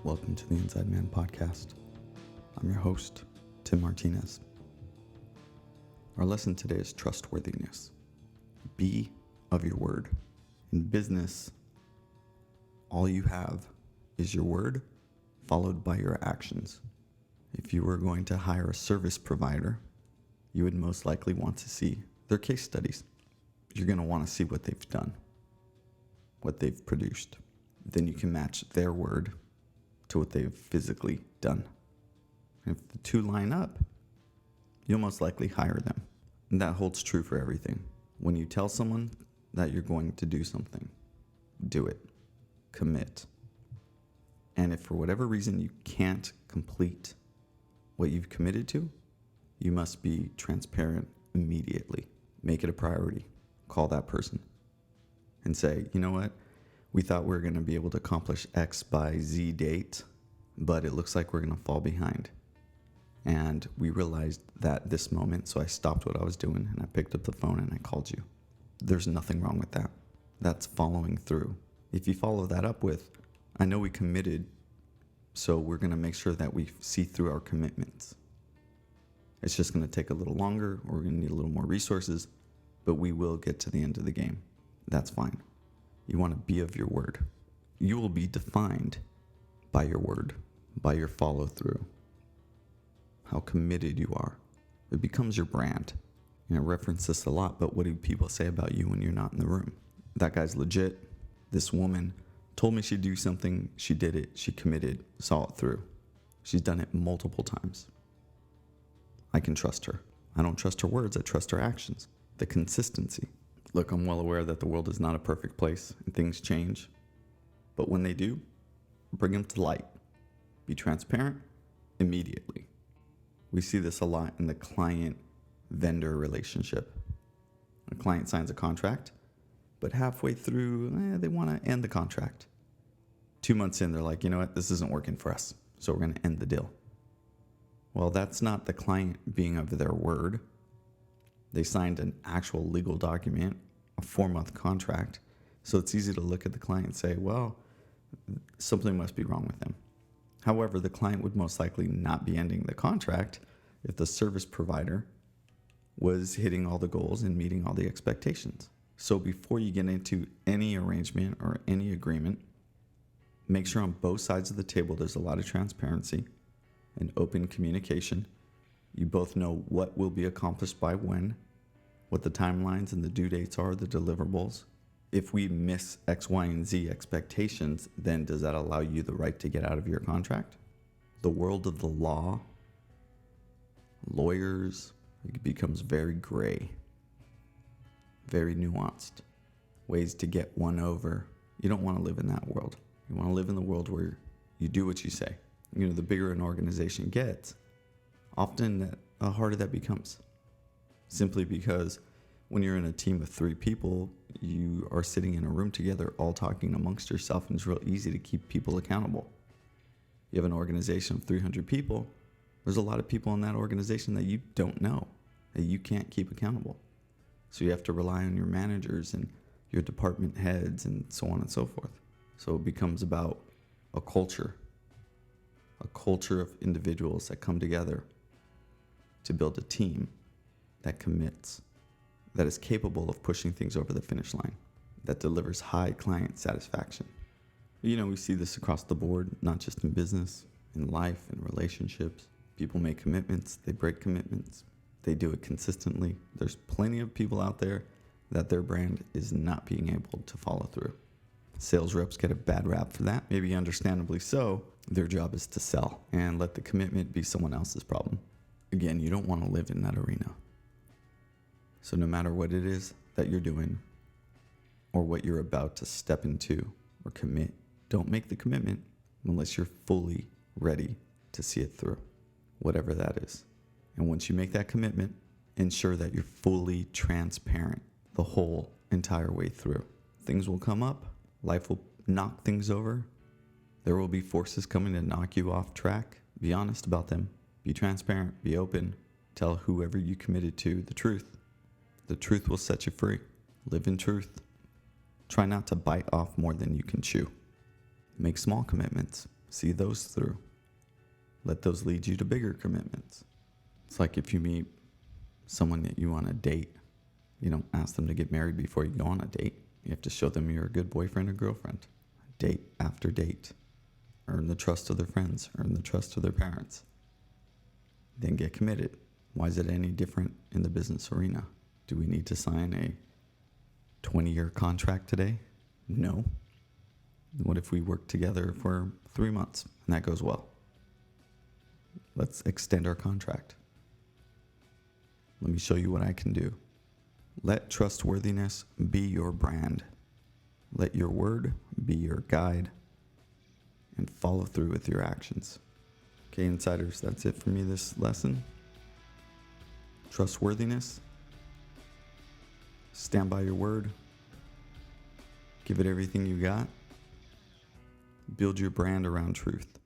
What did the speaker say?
Welcome to the Inside Man podcast. I'm your host, Tim Martinez. Our lesson today is trustworthiness. Be of your word. In business, all you have is your word followed by your actions. If you were going to hire a service provider, you would most likely want to see their case studies. You're going to want to see what they've done, what they've produced. Then you can match their word to what they've physically done. And if the two line up, you'll most likely hire them. And that holds true for everything. When you tell someone that you're going to do something, do it. Commit. And if for whatever reason you can't complete what you've committed to, you must be transparent immediately. Make it a priority. Call that person and say, you know what? We thought we were going to be able to accomplish X by Z date, but it looks like we're going to fall behind. And we realized that this moment, so I stopped what I was doing and I picked up the phone and I called you. There's nothing wrong with that. That's following through. If you follow that up with, I know we committed, so we're going to make sure that we see through our commitments. It's just going to take a little longer, or we're going to need a little more resources, but we will get to the end of the game. That's fine. You want to be of your word. You will be defined by your word, by your follow through, how committed you are. It becomes your brand. I reference this a lot, but what do people say about you when you're not in the room? That guy's legit. This woman told me she'd do something. She did it. She committed, saw it through. She's done it multiple times. I can trust her. I don't trust her words. I trust her actions. The consistency. Look, I'm well aware that the world is not a perfect place and things change. But when they do, bring them to light. Be transparent immediately. We see this a lot in the client-vendor relationship. A client signs a contract, but halfway through, they want to end the contract. 2 months in, they're like, you know what, this isn't working for us, so we're going to end the deal. Well, that's not the client being of their word. They signed an actual legal document, a 4-month contract, so it's easy to look at the client and say, well, something must be wrong with them. However, the client would most likely not be ending the contract if the service provider was hitting all the goals and meeting all the expectations. So before you get into any arrangement or any agreement, make sure on both sides of the table there's a lot of transparency and open communication. You both know what will be accomplished by when, what the timelines and the due dates are, the deliverables. If we miss X, Y, and Z expectations, then does that allow you the right to get out of your contract? The world of the law, lawyers, it becomes very gray, very nuanced. Ways to get one over. You don't want to live in that world. You want to live in the world where you do what you say. The bigger an organization gets, often the harder that becomes. Simply because when you're in a team of 3 people, you are sitting in a room together, all talking amongst yourself, and it's real easy to keep people accountable. You have an organization of 300 people, there's a lot of people in that organization that you don't know, that you can't keep accountable. So you have to rely on your managers and your department heads and so on and so forth. So it becomes about a culture of individuals that come together to build a team that commits, that is capable of pushing things over the finish line, that delivers high client satisfaction. We see this across the board, not just in business, in life, in relationships. People make commitments, they break commitments, they do it consistently. There's plenty of people out there that their brand is not being able to follow through. Sales reps get a bad rap for that, maybe understandably so. Their job is to sell and let the commitment be someone else's problem. Again, you don't want to live in that arena. So no matter what it is that you're doing or what you're about to step into or commit, don't make the commitment unless you're fully ready to see it through, whatever that is. And once you make that commitment, ensure that you're fully transparent the whole entire way through. Things will come up. Life will knock things over. There will be forces coming to knock you off track. Be honest about them. Be transparent. Be open. Tell whoever you committed to the truth. The truth will set you free. Live in truth. Try not to bite off more than you can chew. Make small commitments. See those through. Let those lead you to bigger commitments. It's like if you meet someone that you want to date, you don't ask them to get married before you go on a date. You have to show them you're a good boyfriend or girlfriend. Date after date. Earn the trust of their friends. Earn the trust of their parents. Then get committed. Why is it any different in the business arena? Do we need to sign a 20-year contract today? No. What if we work together for 3 months and that goes well? Let's extend our contract. Let me show you what I can do. Let trustworthiness be your brand. Let your word be your guide, and follow through with your actions. Okay, insiders, that's it for me this lesson. Trustworthiness. Stand by your word. Give it everything you got. Build your brand around truth.